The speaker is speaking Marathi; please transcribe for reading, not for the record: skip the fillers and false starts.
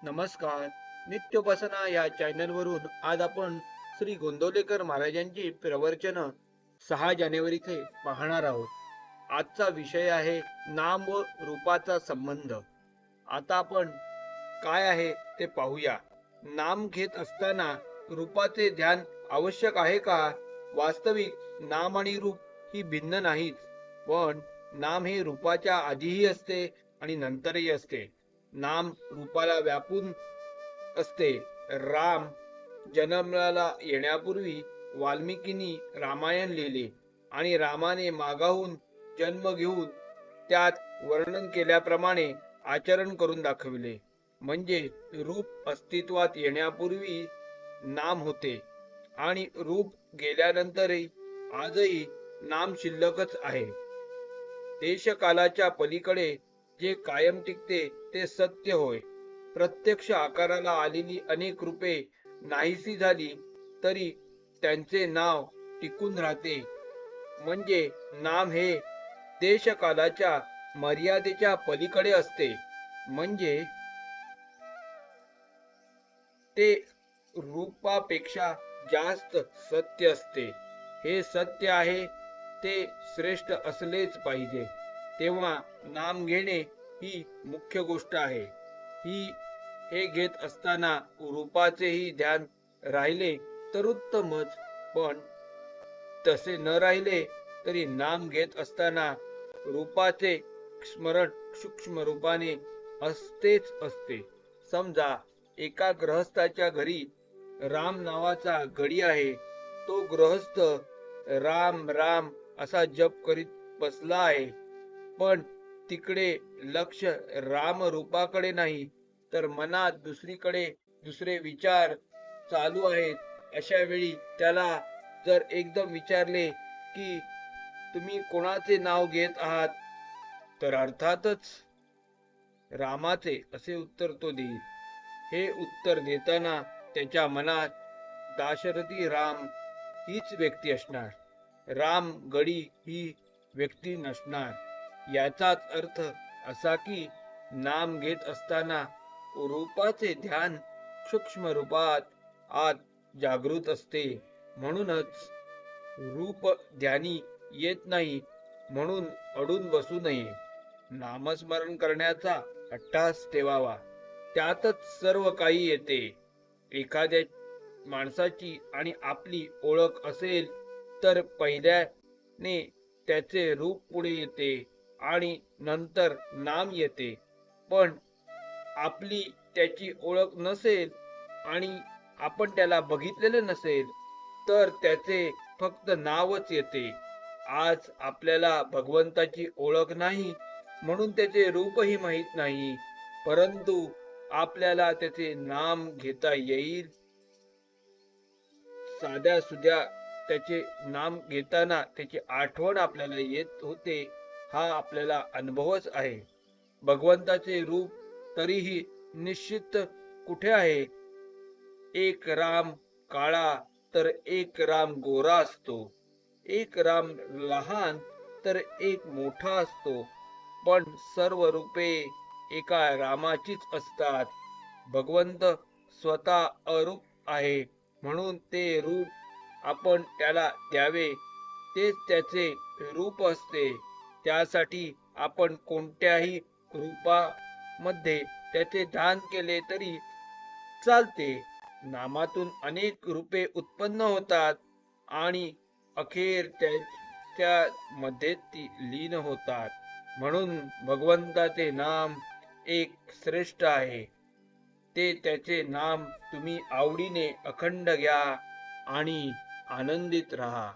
नमस्कार. नित्योपासना या चॅनलवरून आज आपण श्री गोंदवलेकर महाराजांची प्रवचन 6 जानेवारीचे पाहणार आहोत. आजचा विषय आहे नाम व रूपाचा संबंध. आता आपण काय आहे ते पाहूया. नाम घेत असताना रूपाचे ध्यान आवश्यक आहे का? वास्तविक नाम आणि रूप ही भिन्न नाहीत, पण नाम हे रूपाच्या आधीही असते आणि नंतरही असते. नाम रूपाला व्यापून असते. राम जन्माला येण्यापूर्वी वाल्मिकींनी रामायण लिहिले आणि रामाने मागाहून जन्म घेऊन त्यात वर्णन केल्याप्रमाणे आचरण करून दाखविले. म्हणजे रूप अस्तित्वात येण्यापूर्वी नाम होते आणि रूप गेल्यानंतरही आजही नाम शिल्लकच आहे. देशकालाच्या पलीकडे जे कायम टिकते ते सत्य होय. प्रत्यक्ष आकाराला आलेली अनेक रूपे नाहीशी झाली तरी त्यांचे नाव टिकून राहते. म्हणजे नाम हे देशकालाच्या मर्यादेच्या पलीकडे असते. म्हणजे ते रूपापेक्षा जास्त सत्य असते. हे सत्य आहे ते श्रेष्ठ असलेच पाहिजे. तेव्हा नाम घेणे ही मुख्य गोष्ट आहे. हे घेत असताना रूपाचेही ध्यान राहिले तर उत्तमच, पण तसे न राहिले तरी नाम घेत असताना रूपाचे स्मरण सूक्ष्म रूपाने असतेच असते. समजा एका गृहस्थाच्या घरी राम नावाचा गडी आहे. तो गृहस्थ राम राम असा जप करीत बसला आहे, पण तिकडे लक्ष राम रूपाकडे नाही, तर मनात दुसरीकडे दुसरे विचार चालू आहेत. अशा वेळी त्याला जर एकदम विचारले की तुम्ही कोणाचे नाव घेत आहात, तर अर्थातच रामाचे असे उत्तर तो देईल. हे उत्तर देताना त्याच्या मनात दाशरथी राम हीच व्यक्ती असणार, राम गडी ही व्यक्ती नसणार. याचाच अर्थ असा की नाम घेत असताना रूपाचे ध्यान सूक्ष्म रूपात आत जागृत असते. म्हणूनच रूप ध्यानी येत नाही म्हणून अडून बसू नये. नामस्मरण करण्याचा हट्टास ठेवावा, त्यातच सर्व काही येते. एखाद्या माणसाची आणि आपली ओळख असेल तर पहिल्याने त्याचे रूप पुढे येते आणि नंतर नाम येते. पण आपली त्याची ओळख नसेल आणि आपण त्याला बघितलेले नसेल तर त्याचे फक्त नावच येते. आज आपल्याला भगवंताची ओळख नाही म्हणून त्याचे रूपही माहीत नाही, परंतु आपल्याला त्याचे नाम घेता येईल. साध्या सुध्या त्याचे नाम घेताना त्याची आठवण आपल्याला येत होते. हा आपल्याला अनुभवच आहे. भगवंताचे रूप तरीही निश्चित कुठे आहे? एक राम काळा तर एक राम गोरा असतो, एक राम लहान तर एक मोठा असतो, पण सर्व रूपे एका रामाचीच असतात. भगवंत स्वतः अरूप आहे म्हणून ते रूप आपण त्याला द्यावे, तेच त्याचे रूप असते. त्यासाठी आपण कोणत्याही रूपामध्ये त्याचे ध्यान केले तरी चालते. नामातून अनेक रूपे उत्पन्न होतात आणि अखेर त्याच्या मध्ये ती लीन होतात. म्हणून भगवंताचे नाम एक श्रेष्ठ आहे. ते त्याचे नाम तुम्ही आवडीने अखंड घ्या आणि आनंदित राहा.